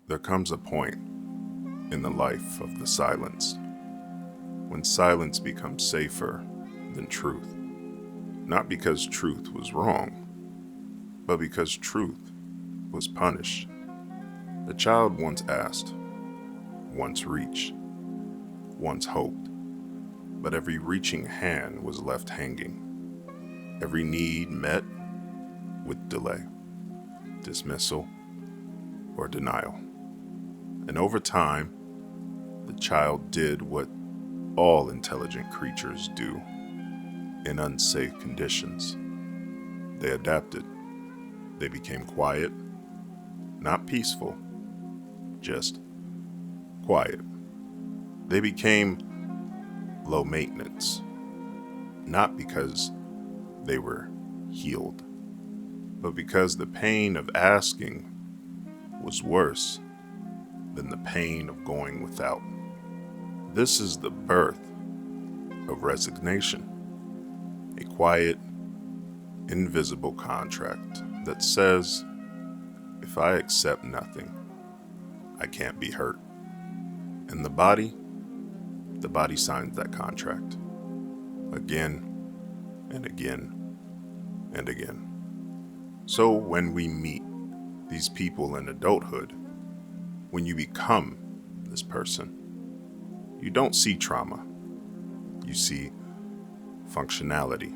There comes a point in the life of the silenced when silence becomes safer than truth. Not because truth was wrong, but because truth was punished. The child once asked, once reached, once hoped, but every reaching hand was left hanging. Every need met with delay, dismissal, or denial. And over time, the child did what all intelligent creatures do in unsafe conditions. They adapted. They became quiet, not peaceful, just quiet. They became low maintenance, not because they were healed, but because the pain of asking was worse than the pain of going without. This is the birth of resignation, a quiet, invisible contract that says, if I accept nothing, I can't be hurt. And the body signs that contract again and again and again. So when we meet these people in adulthood, when you become this person, you don't see trauma. You see functionality,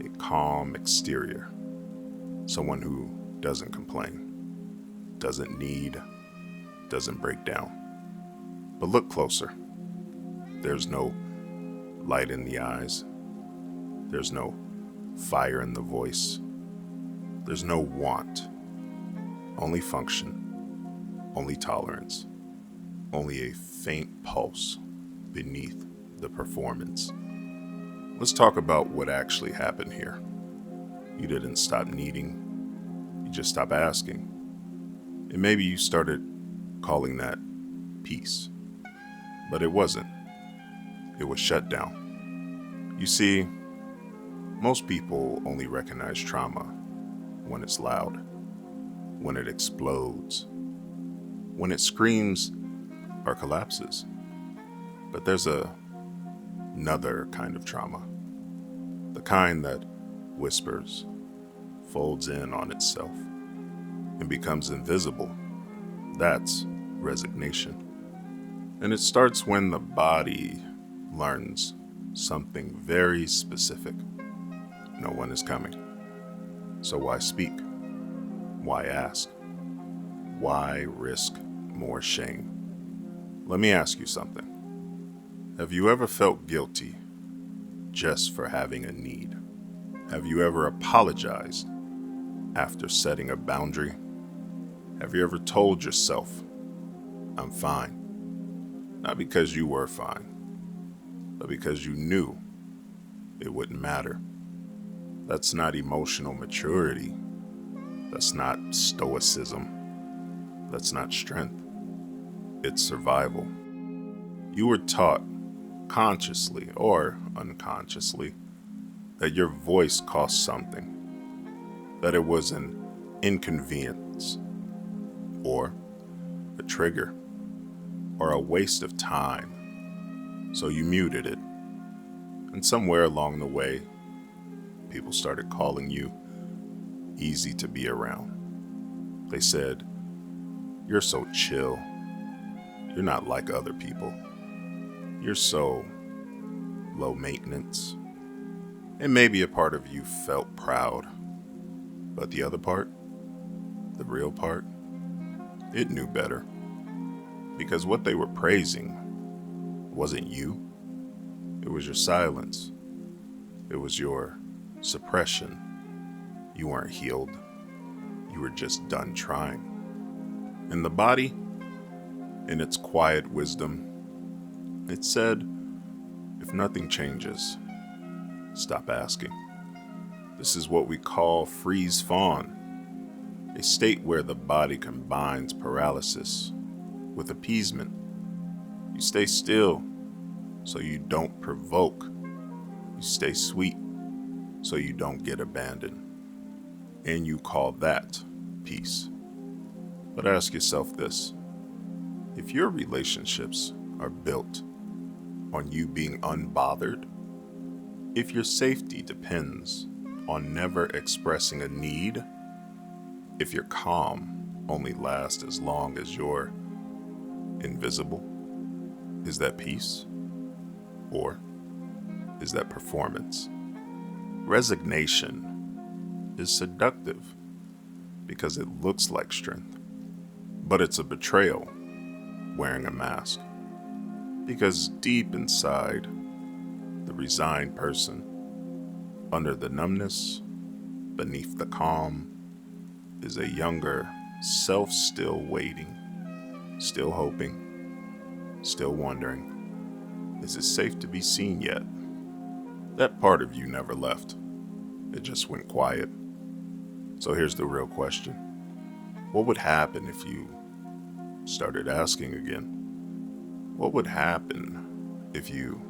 a calm exterior, someone who doesn't complain, doesn't need, doesn't break down. But look closer. There's no light in the eyes. There's no fire in the voice. There's no want. Only function. Only tolerance. Only a faint pulse beneath the performance. Let's talk about what actually happened here. You didn't stop needing. You just stopped asking. And maybe you started calling that peace. But it wasn't. It was shutdown. You see, most people only recognize trauma when it's loud, when it explodes, when it screams or collapses. But there's another kind of trauma, the kind that whispers, folds in on itself, and becomes invisible. That's resignation. And it starts when the body learns something very specific. No one is coming. So why speak? Why ask? Why risk more shame? Let me ask you something. Have you ever felt guilty just for having a need? Have you ever apologized after setting a boundary? Have you ever told yourself, I'm fine? Not because you were fine, but because you knew it wouldn't matter. That's not emotional maturity. That's not stoicism. That's not strength. It's survival. You were taught, consciously or unconsciously, that your voice cost something, that it was an inconvenience, or a trigger, or a waste of time. So you muted it. And somewhere along the way, people started calling you easy to be around. They said, you're so chill. You're not like other people. You're so low maintenance. And maybe a part of you felt proud. But the other part, the real part, it knew better. Because what they were praising wasn't you. It was your silence. It was your suppression. You weren't healed. You were just done trying. And the body, in its quiet wisdom, it said, if nothing changes, stop asking. This is what we call freeze-fawn, a state where the body combines paralysis with appeasement. You stay still so you don't provoke. You stay sweet so you don't get abandoned. And you call that peace. But ask yourself this. If your relationships are built on you being unbothered, if your safety depends on never expressing a need, if your calm only lasts as long as you're invisible, is that peace? Or is that performance? Resignation is seductive because it looks like strength, but it's a betrayal wearing a mask. Because deep inside, the resigned person, under the numbness, beneath the calm, is a younger self still waiting, still hoping, still wondering, is it safe to be seen yet? That part of you never left. It just went quiet. So here's the real question. What would happen if you started asking again? What would happen if you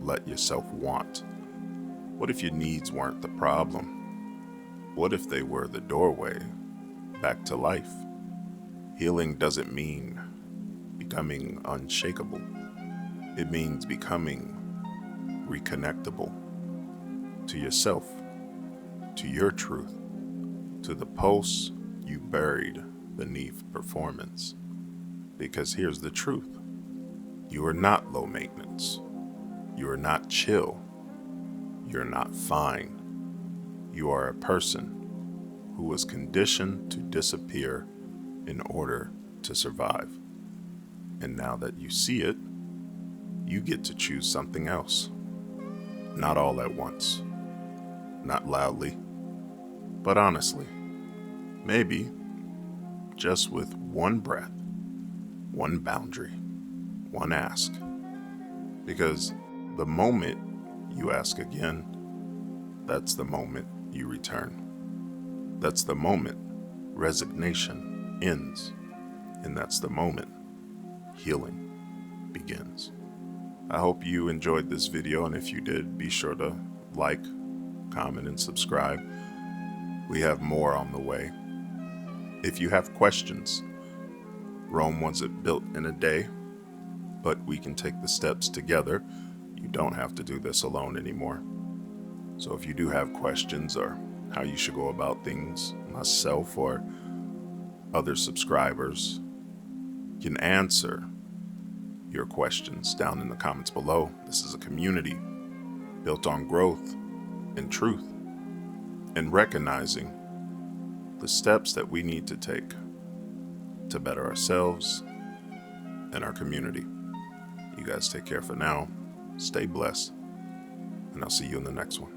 let yourself want? What if your needs weren't the problem? What if they were the doorway back to life? Healing doesn't mean becoming unshakable. It means becoming reconnectable to yourself, to your truth, to the pulse you buried beneath performance. Because here's the truth. You are not low maintenance. You are not chill. You're not fine. You are a person who was conditioned to disappear in order to survive. And now that you see it, you get to choose something else. Not all at once. Not loudly. But honestly. Maybe just with one breath, one boundary, one ask. Because the moment you ask again, that's the moment you return. That's the moment resignation ends. And that's the moment healing begins. I hope you enjoyed this video, and if you did, be sure to like, comment, and subscribe. We have more on the way. If you have questions, Rome wasn't built in a day, but we can take the steps together. You don't have to do this alone anymore. So if you do have questions or how you should go about things, myself or other subscribers can answer your questions down in the comments below. This is a community built on growth and truth and recognizing the steps that we need to take to better ourselves and our community. You guys take care for now. Stay blessed, and I'll see you in the next one.